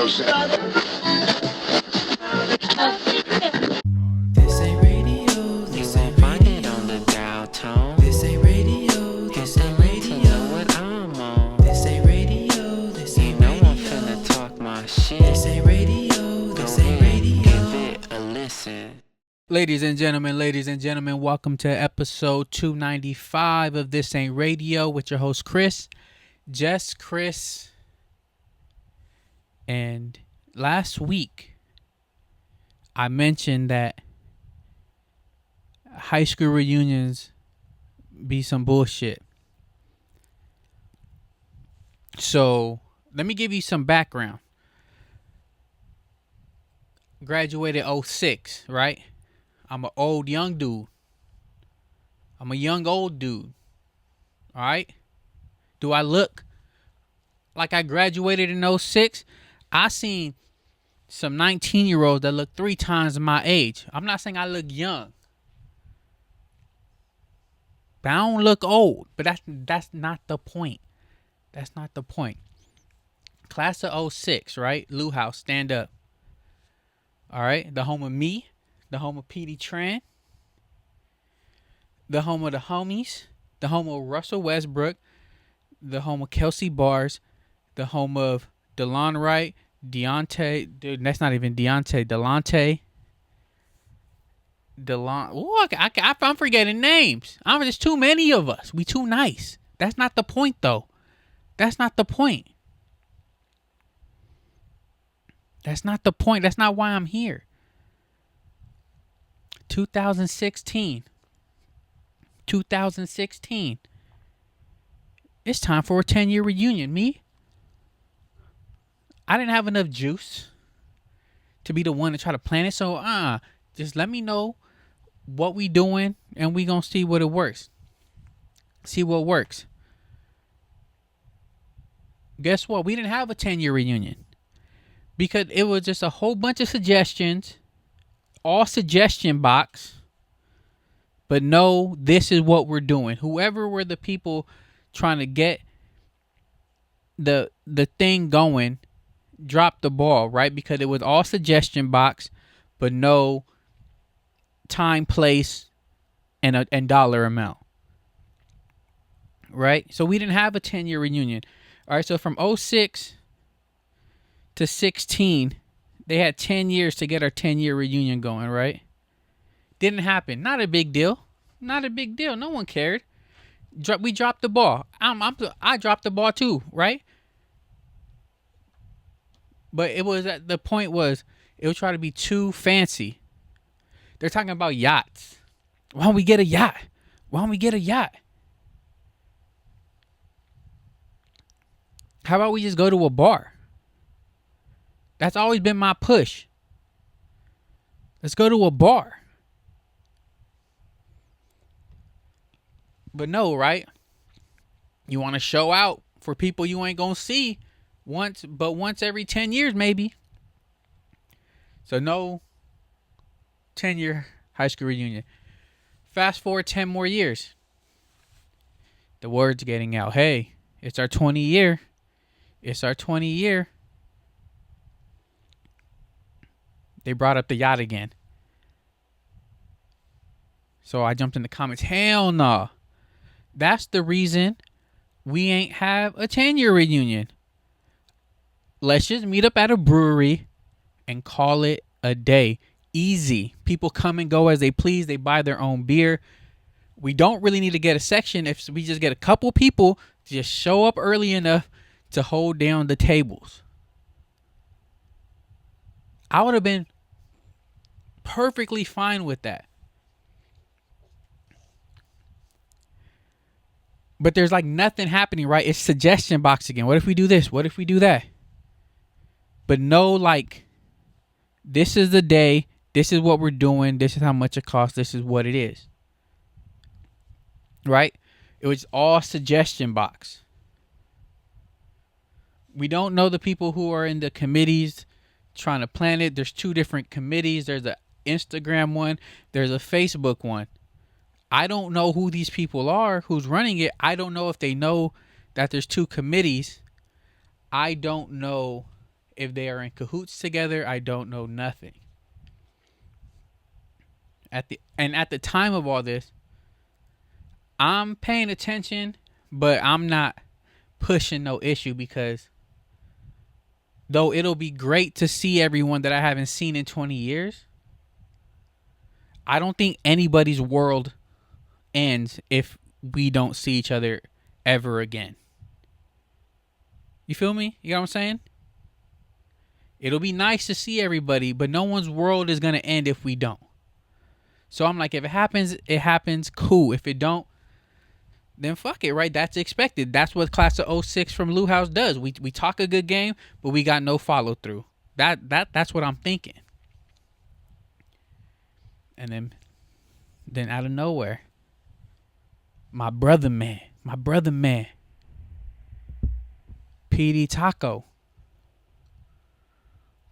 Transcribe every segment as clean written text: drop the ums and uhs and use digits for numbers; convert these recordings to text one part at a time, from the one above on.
This ain't radio, this ain't radio. On the dial tone. This ain't radio, this ain't radio. What I'm on. This ain't radio, this ain't radio. You know I'm finna talk my shit. This ain't radio, this ain't radio. Give it a listen. Ladies and gentlemen, welcome to episode 295 of This Ain't Radio with your host Chris. Just Chris. And last week, I mentioned that high school reunions be some bullshit. So, let me give you some background. Graduated 06, right? I'm an old young dude. I'm a young old dude. All right? Do I look like I graduated in 06? I seen some 19-year-olds that look 3 times my age. I'm not saying I look young. But I don't look old. But that's not the point. That's not the point. Class of 06, right? Lou House, stand up. All right? The home of me. The home of Petey Tran. The home of the homies. The home of Russell Westbrook. The home of Kelsey Bars. The home of DeLon Wright. Deontay. Dude, that's not even Deontay. Delonte. Oh, I'm forgetting names. There's too many of us. We too nice. That's not the point, though. That's not the point. That's not the point. That's not why I'm here. 2016. It's time for a 10-year reunion. Me? I didn't have enough juice to be the one to try to plan it. So, just let me know what we doing and we gonna see what it works. See what works. Guess what? We didn't have a 10-year reunion because it was just a whole bunch of suggestions, all suggestion box, but no, this is what we're doing. Whoever were the people trying to get the thing going dropped the ball, right? Because it was all suggestion box, but no time, place, and dollar amount. Right? So we didn't have a 10-year reunion. All right, so from 06 to 16, they had 10 years to get our 10-year reunion going, right? Didn't happen. Not a big deal. Not a big deal. No one cared. We dropped the ball. I dropped the ball too, right? But the point was, it was trying to be too fancy. They're talking about yachts. Why don't we get a yacht? Why don't we get a yacht? How about we just go to a bar? That's always been my push. Let's go to a bar. But no, right? You want to show out for people you ain't gonna see once every 10 years maybe. So no 10-year high school reunion. Fast forward 10 more years. The word's getting out. Hey, it's our 20 year. It's our 20 year. They brought up the yacht again. So I jumped in the comments. Hell no. That's the reason we ain't have a 10-year reunion. Let's just meet up at a brewery and call it a day. Easy. People come and go as they please. They buy their own beer. We don't really need to get a section if we just get a couple people to just show up early enough to hold down the tables. I would have been perfectly fine with that. But there's like nothing happening, right? It's suggestion box again. What if we do this? What if we do that? But no, like, this is the day. This is what we're doing. This is how much it costs. This is what it is. Right? It was all suggestion box. We don't know the people who are in the committees trying to plan it. There's 2 different committees. There's an Instagram one. There's a Facebook one. I don't know who these people are, who's running it. I don't know if they know that there's 2 committees. I don't know if they are in cahoots together. I don't know nothing. At the time of all this, I'm paying attention, but I'm not pushing no issue, because though it'll be great to see everyone that I haven't seen in 20 years, I don't think anybody's world ends if we don't see each other ever again. You feel me? You know what I'm saying? It'll be nice to see everybody, but no one's world is going to end if we don't. So I'm like, if it happens, it happens. Cool. If it don't, then fuck it, right? That's expected. That's what class of 06 from Lou House does. We talk a good game, but we got no follow through. That's what I'm thinking. And then out of nowhere, my brother man, PD Taco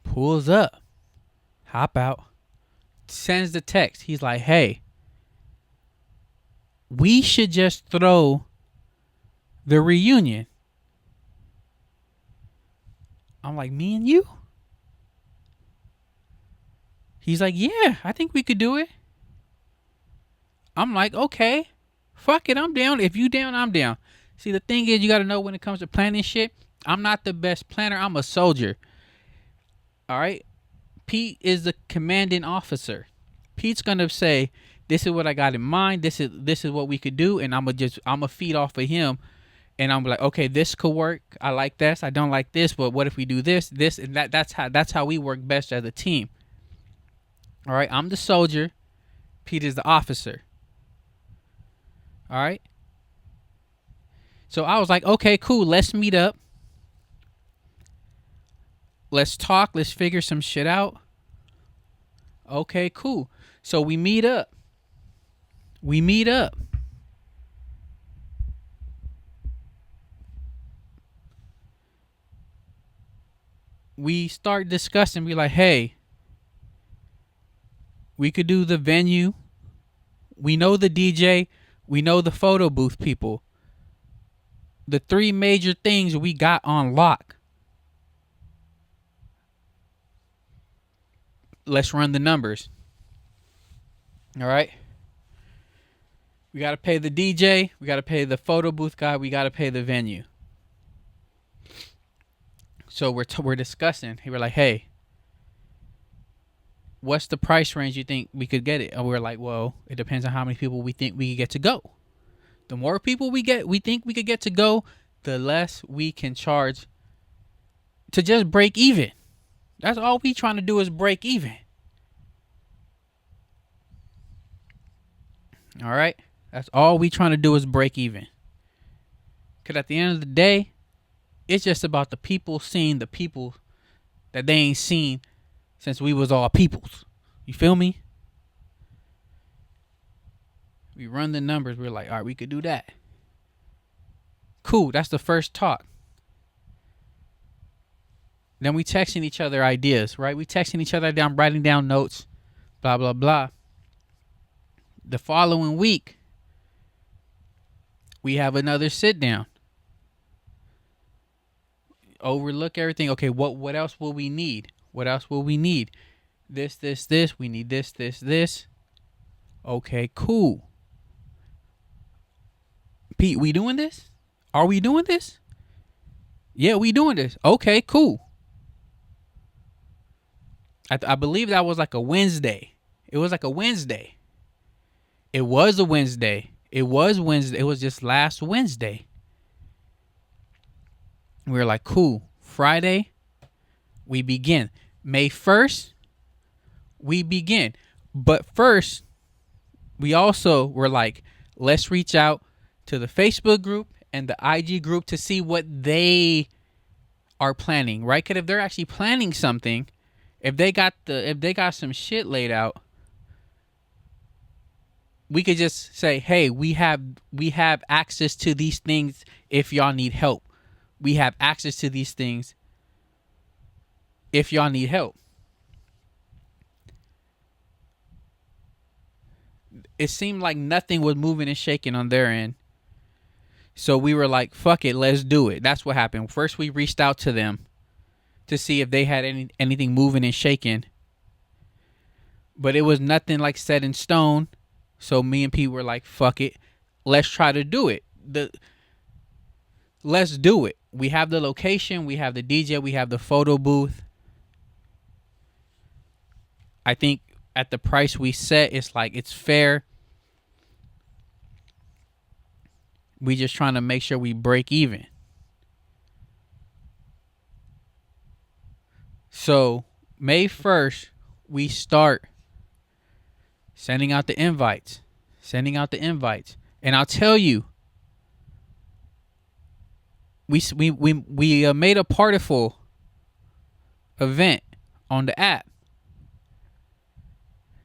pulls up, hop out, sends the text. He's like, hey, we should just throw the reunion. I'm like, me and you? He's like, yeah, I think we could do it. I'm like, okay, fuck it, I'm down. If you down, I'm down. See, the thing is, you got to know when it comes to planning shit, I'm not the best planner. I'm a soldier. All right? Pete is the commanding officer. Pete's going to say, this is what I got in mind. This is what we could do. And I'm going to feed off of him. And I'm like, okay, this could work. I like this. I don't like this. But what if we do this, and that? That's how we work best as a team. All right? I'm the soldier. Pete is the officer. All right? So I was like, okay, cool. Let's meet up. Let's talk. Let's figure some shit out. Okay, cool. So we meet up. We start discussing. We like, hey, we could do the venue. We know the DJ. We know the photo booth people. The three major things we got on lock. Let's run the numbers. All right. We got to pay the DJ. We got to pay the photo booth guy. We got to pay the venue. So we're discussing. We're like, hey, what's the price range you think we could get it? And we're like, well, it depends on how many people we think we could get to go. The more people we think we could get to go, the less we can charge to just break even. That's all we trying to do is break even. All right? That's all we trying to do is break even. Because at the end of the day, it's just about the people seeing the people that they ain't seen since we was all peoples. You feel me? We run the numbers. We're like, all right, we could do that. Cool. That's the first talk. Then we texting each other ideas, right? We texting each other down, writing down notes, blah, blah, blah. The following week, we have another sit down. Overlook everything. Okay, what else will we need? What else will we need? This. We need this. Okay, cool. Pete, we doing this? Are we doing this? Yeah, we doing this. Okay, cool. I believe that was like a Wednesday. It was like a Wednesday. It was a Wednesday. It was Wednesday. It was just last Wednesday. We were like, cool. Friday, we begin. May 1st, we begin. But first, we also were like, let's reach out to the Facebook group and the IG group to see what they are planning, right? Because if they're actually planning something, if they got some shit laid out, we could just say, hey, we have access to these things if y'all need help. We have access to these things if y'all need help. It seemed like nothing was moving and shaking on their end. So we were like, fuck it, let's do it. That's what happened. First we reached out to them. to see if they had anything moving and shaking. But it was nothing like set in stone. So me and Pete were like, fuck it. Let's try to do it. Let's do it. We have the location, we have the DJ, we have the photo booth. I think at the price we set, it's fair. We just trying to make sure we break even. So May 1st, we start sending out the invites. And I'll tell you, we made a Partiful event on the app.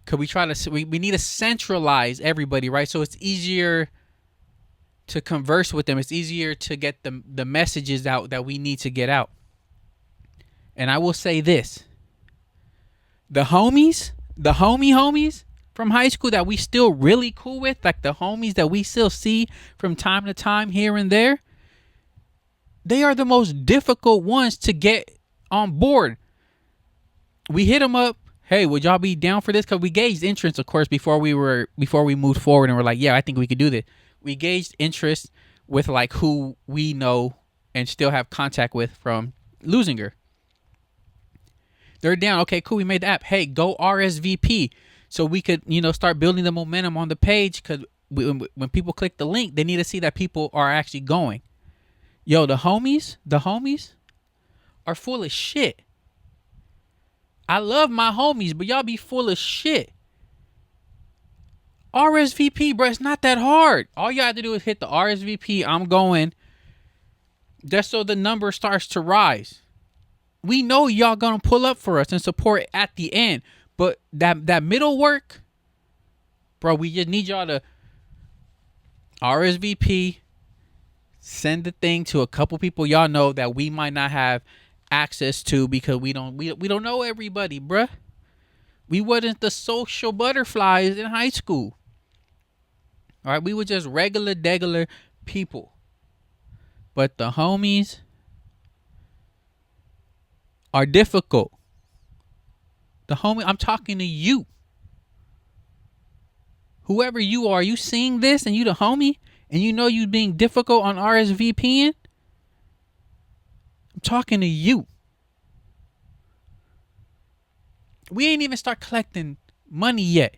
Cause we need to centralize everybody, right? So it's easier to converse with them. It's easier to get the messages out that we need to get out. And I will say this. The homies from high school that we still really cool with, like the homies that we still see from time to time here and there, they are the most difficult ones to get on board. We hit them up. Hey, would y'all be down for this? Because we gauged interest, of course, before we moved forward, and we're like, yeah, I think we could do this. We gauged interest with like who we know and still have contact with from Lusinger. They're down. Okay, cool. We made the app. Hey, go RSVP so we could, start building the momentum on the page. Because when people click the link, they need to see that people are actually going. Yo, the homies are full of shit. I love my homies, but y'all be full of shit. RSVP, bro, it's not that hard. All you have to do is hit the RSVP. I'm going. Just so the number starts to rise. We know y'all gonna pull up for us and support at the end. But that middle work, bro, we just need y'all to RSVP. Send the thing to a couple people y'all know that we might not have access to because we don't know everybody, bruh. We wasn't the social butterflies in high school. All right, we were just regular people. But the homies are difficult. I'm talking to you. Whoever you are, you seeing this and you the homie and you know you being difficult on RSVPing? I'm talking to you. We ain't even start collecting money yet.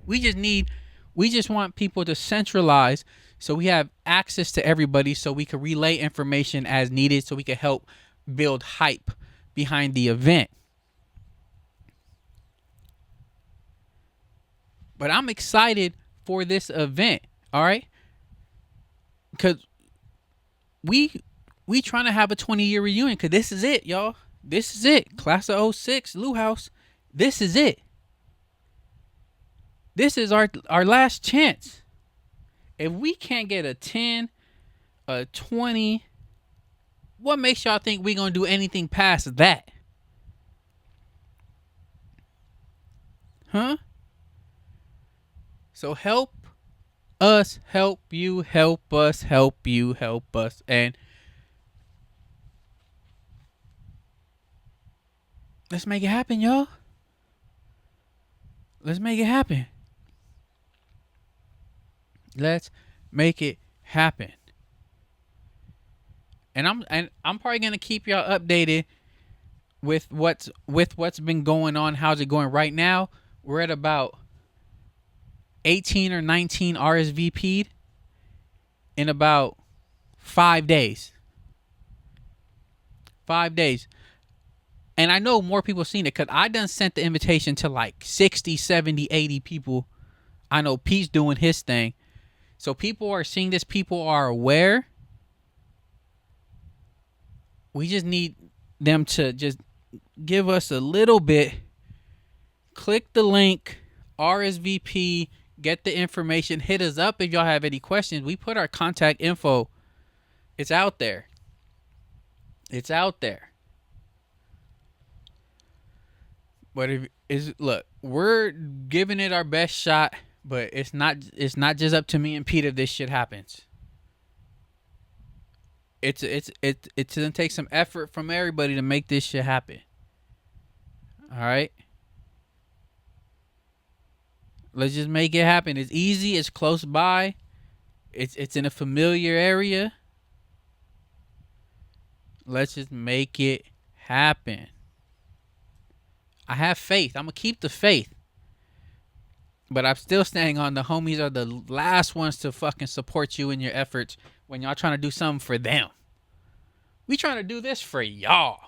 We just want people to centralize so we have access to everybody so we can relay information as needed so we can help build hype behind the event. But I'm excited for this event, all right? Because we trying to have a 20-year reunion because this is it, y'all. This is it. Class of 06, Lou House. This is it. This is our last chance. If we can't get a 10, a 20, what makes y'all think we going to do anything past that? Huh? So help us, help you, help us, help you, help us. And let's make it happen, y'all. Let's make it happen. Let's make it happen. And I'm probably gonna keep y'all updated with what's been going on. How's it going right now? We're at about 18 or 19 RSVP'd in about 5 days. 5 days. And I know more people seen it because I done sent the invitation to like 60, 70, 80 people. I know Pete's doing his thing. So people are seeing this. People are aware. We just need them to just give us a little bit. Click the link, RSVP, get the information. Hit us up if y'all have any questions. We put our contact info. It's out there. It's out there. But look, we're giving it our best shot, but it's not just up to me and Pete if this shit happens. it's gonna take some effort from everybody to make this shit happen. All right. Let's just make it happen. It's easy. It's close by. It's in a familiar area. Let's just make it happen. I have faith. I'm gonna keep the faith. But I'm still staying on the homies are the last ones to fucking support you in your efforts when y'all trying to do something for them. We trying to do this for y'all.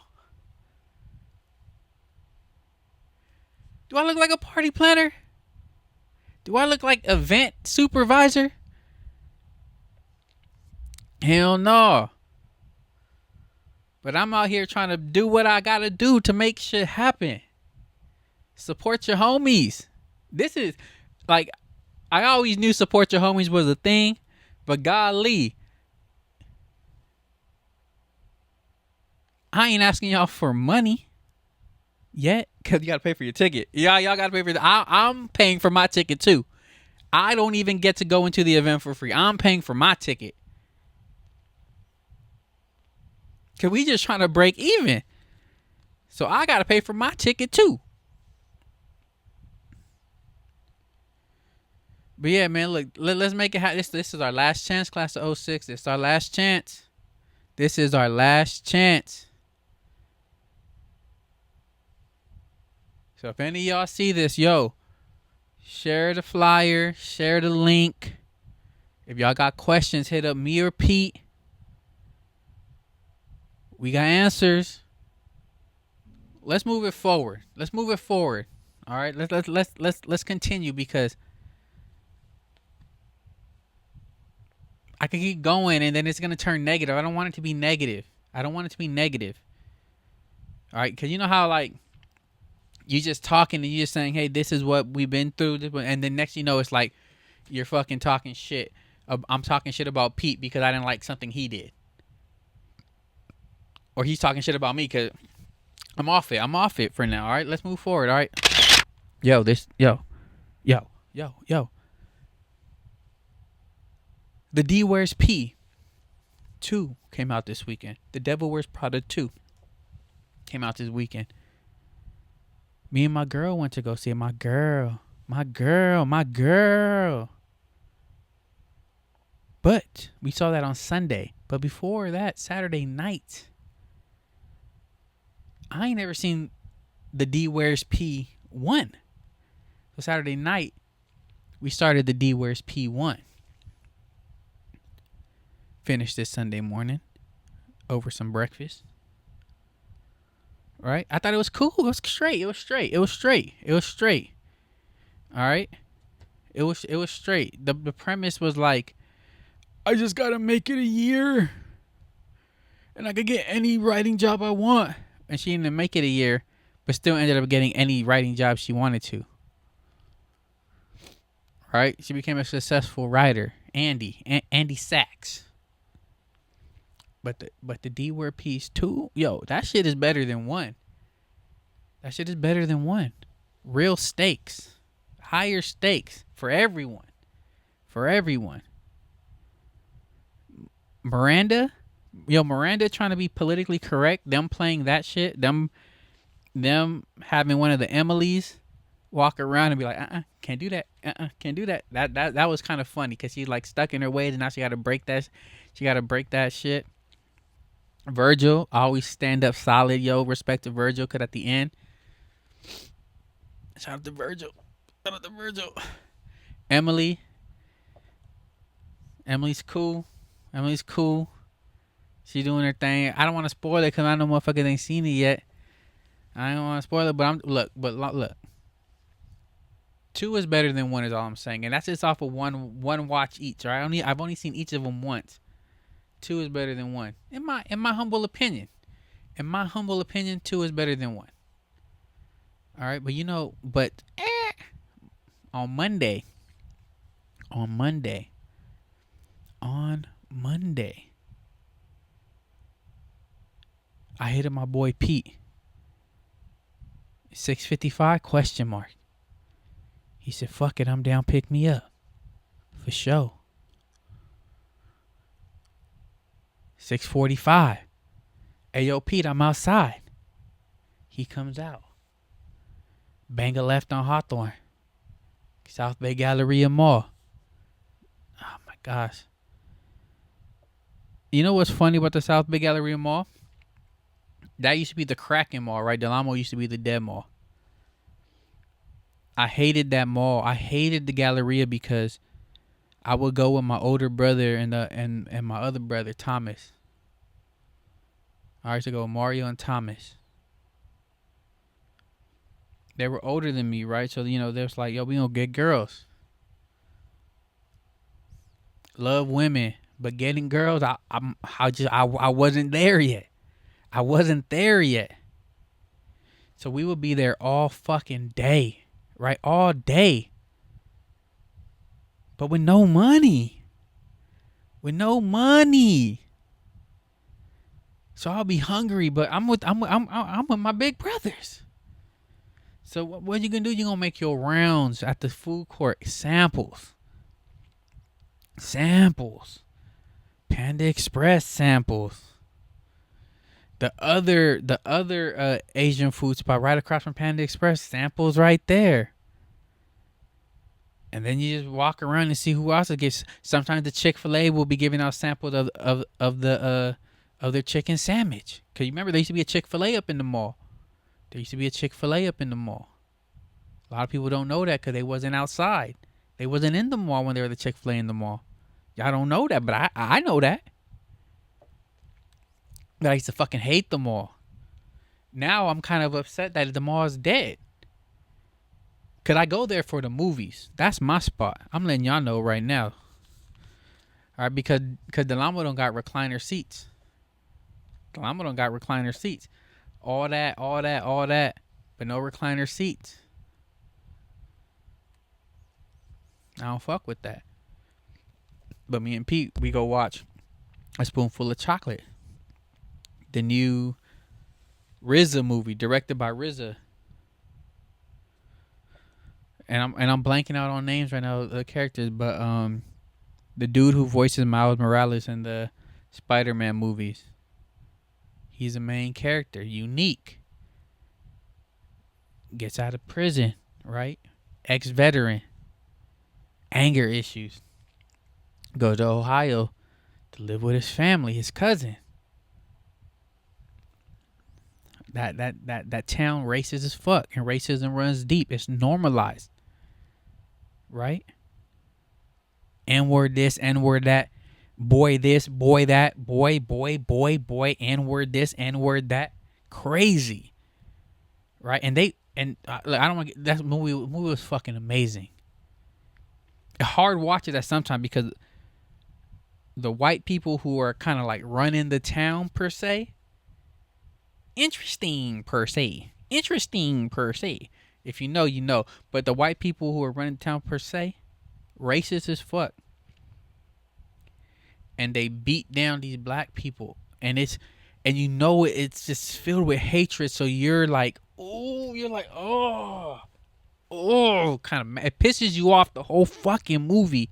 Do I look like a party planner? Do I look like event supervisor? Hell no. But I'm out here trying to do what I gotta do to make shit happen. Support your homies. This is like, I always knew support your homies was a thing, but golly, I ain't asking y'all for money yet, because you gotta pay for your ticket. Y'all gotta pay for I'm paying for my ticket too. I don't even get to go into the event for free. I'm paying for my ticket. Cause we just trying to break even. So I gotta pay for my ticket too. But yeah, man, look, let's make it happen. This is our last chance, class of 06. This is our last chance. This is our last chance. So if any of y'all see this, yo, share the flyer, share the link. If y'all got questions, hit up me or Pete. We got answers. Let's move it forward. Let's move it forward. All right, let's continue, because I can keep going and then it's gonna turn negative. I don't want it to be negative. I don't want it to be negative. All right, because you know how like you just talking and you just saying, hey, this is what we've been through, and then next you know it's like you're fucking talking shit. I'm talking shit about Pete because I didn't like something he did, or he's talking shit about me because I'm off it. I'm off it for now. All right, let's move forward. All right, yo. The D Wears P 2 came out this weekend. The Devil Wears Prada 2 came out this weekend. Me and my girl went to go see it. My girl. But we saw that on Sunday. But before that, Saturday night, I ain't never seen the D Wears P1. So Saturday night, we started the D Wears P1. Finished this Sunday morning over some breakfast. Right? I thought it was cool. It was straight. All right? It was straight. The premise was like, I just gotta make it a year and I could get any writing job I want. And she didn't make it a year, but still ended up getting any writing job she wanted to. Right? She became a successful writer. Andy Sachs. But the D Word piece 2, yo, that shit is better than 1. Real stakes. Higher stakes for everyone. Miranda trying to be politically correct, them playing that shit, them having one of the Emilys walk around and be like, can't do that. Can't do that. That was kind of funny because she's like stuck in her ways and now she got to break that shit. Virgil, always stand up solid, yo. Respect to Virgil, because at the end, shout out to Virgil. Emily's cool. She doing her thing. I don't want to spoil it because I know motherfuckers ain't seen it yet. I don't want to spoil it, but look. 2 is better than 1 is all I'm saying, and that's just off of one watch each. Right? I've only seen each of them once. 2 is better than 1. In my humble opinion. 2 is better than 1. All right, but on Monday, I hit up my boy Pete. 655 question mark. He said, fuck it, I'm down, pick me up. For sure. 6:45. Hey, yo, Pete, I'm outside. He comes out. Bang a left on Hawthorne. South Bay Galleria Mall. Oh, my gosh. You know what's funny about the South Bay Galleria Mall? That used to be the Kraken Mall, right? Del Amo used to be the Dead Mall. I hated that mall. I hated the Galleria because I would go with my older brother and my other brother, Thomas. I used to go with Mario and Thomas. They were older than me, right? So, they was like, yo, we gonna get girls. Love women. But getting girls, I wasn't there yet. I wasn't there yet. So we would be there all fucking day. Right? All day. But with no money. With no money. So I'll be hungry, but I'm with my big brothers. So what you gonna do? You gonna make your rounds at the food court. Samples. Panda Express samples. The other Asian food spot right across from Panda Express, samples right there. And then you just walk around and see who else gets. Sometimes the Chick-fil-A will be giving out samples of their chicken sandwich. Cause you remember there used to be a Chick-fil-A up in the mall. A lot of people don't know that because they wasn't outside. They wasn't in the mall when there was the Chick-fil-A in the mall. Y'all don't know that, but I know that. But I used to fucking hate the mall. Now I'm kind of upset that the mall is dead. Cause I go there for the movies. That's my spot. I'm letting y'all know right now. All right, because Del Amo don't got recliner seats. All that, but no recliner seats. I don't fuck with that. But me and Pete, we go watch A Spoonful of Chocolate. The new RZA movie, directed by RZA. And I'm blanking out on names right now, the characters, but the dude who voices Miles Morales in the Spider-Man movies. He's a main character, unique. Gets out of prison, right? Ex-veteran. Anger issues. Goes to Ohio to live with his family, his cousin. That town racist as fuck, and racism runs deep. It's normalized, right? N-word this, N-word that, boy this, boy that, boy, N-word this, N-word that, crazy, right? And I don't want to get that movie was fucking amazing. Hard watch it at sometimes because the white people who are kind of like running the town per se. Interesting per se. If you know, you know. But the white people who are running the town per se, racist as fuck. And they beat down these black people. And it's just filled with hatred. So you're like, oh, kind of, it pisses you off the whole fucking movie.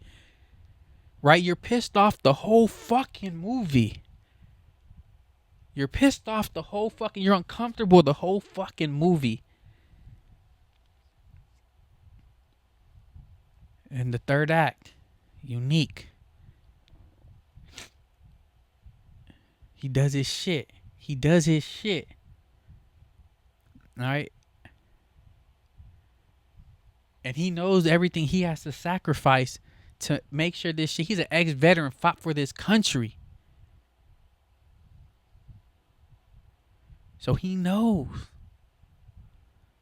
Right? You're pissed off the whole fucking movie. You're uncomfortable the whole fucking movie. And the third act, unique. He does his shit. All right? And he knows everything he has to sacrifice to make sure this shit. He's an ex-veteran, fought for this country. So he knows.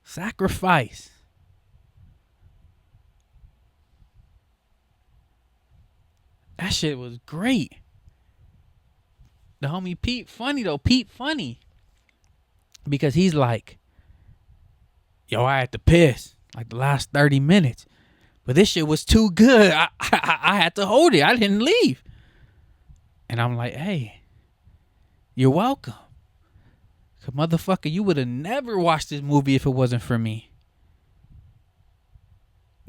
Sacrifice. That shit was great. The homie Pete funny though. Because he's like, yo, I had to piss like the last 30 minutes. But this shit was too good. I had to hold it. I didn't leave. And I'm like, hey, you're welcome. Cause motherfucker, you would have never watched this movie if it wasn't for me.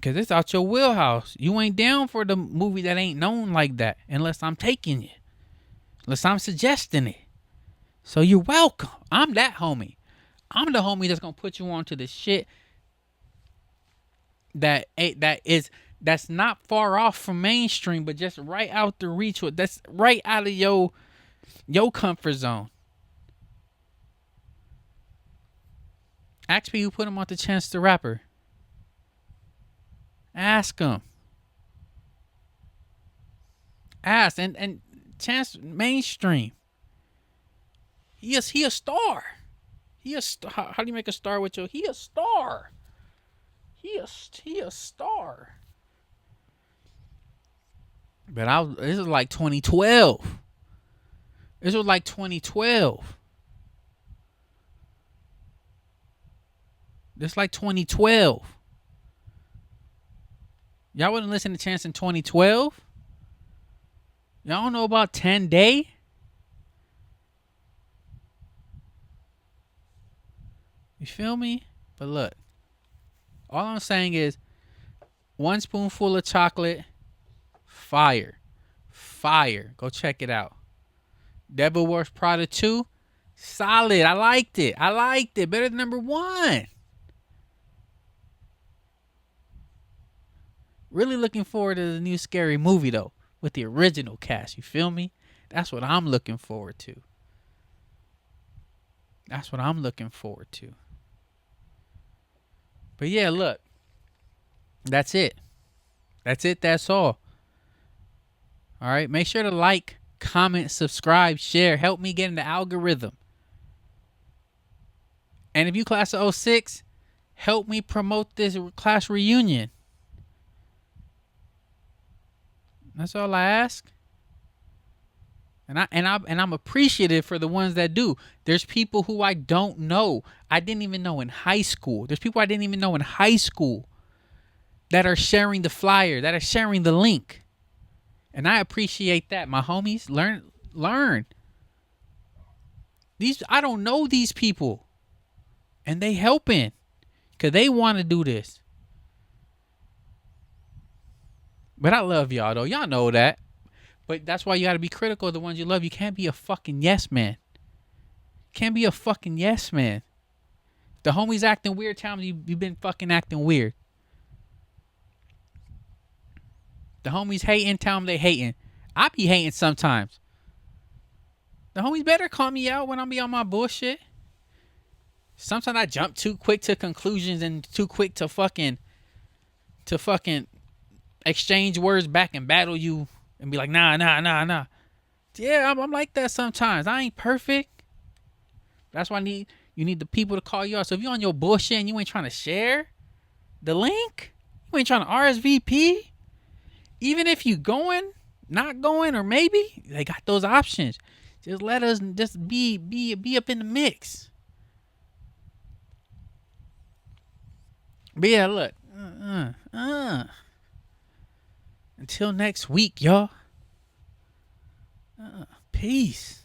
Cause it's out your wheelhouse. You ain't down for the movie that ain't known like that unless I'm taking you. unless I'm suggesting it. So you're welcome. I'm that homie. I'm the homie that's gonna put you onto the shit that's not far off from mainstream, but just right out the reach. That's right out of your comfort zone. Ask me who put him on the Chance the Rapper. Ask him. Ask and Chance mainstream. He a star. He a star. How do you make a star with your? He a star. He a star. But this was like 2012. This was like 2012. This like 2012. Y'all wouldn't listen to Chance in 2012? Y'all don't know about 10 Day? You feel me? But look, all I'm saying is one spoonful of chocolate, fire. Fire. Go check it out. Devil Wears Prada 2, solid. I liked it. Better than number 1. Really looking forward to the new Scary Movie, though, with the original cast. You feel me? That's what I'm looking forward to. But yeah, look. That's it. That's all. All right. Make sure to like, comment, subscribe, share. Help me get in the algorithm. And if you class of 06, help me promote this class reunion. That's all I ask. And I'm appreciative for the ones that do. There's people who I don't know. I didn't even know in high school. There's people I didn't even know in high school that are sharing the flyer, that are sharing the link. And I appreciate that. My homies, learn. I don't know these people. And they helping. Because they want to do this. But I love y'all, though. Y'all know that. But that's why you got to be critical of the ones you love. You can't be a fucking yes man. The homies acting weird, tell them you've been fucking acting weird. The homies hating, tell them they hating. I be hating sometimes. The homies better call me out when I be on my bullshit. Sometimes I jump too quick to conclusions and too quick to fucking exchange words back and battle you. And be like, nah. Yeah, I'm like that sometimes. I ain't perfect. That's why you need the people to call you out. So if you're on your bullshit and you ain't trying to share the link, you ain't trying to RSVP, even if you going, not going, or maybe, they got those options. Just let us just be up in the mix. But yeah, look. Until next week, y'all. Peace.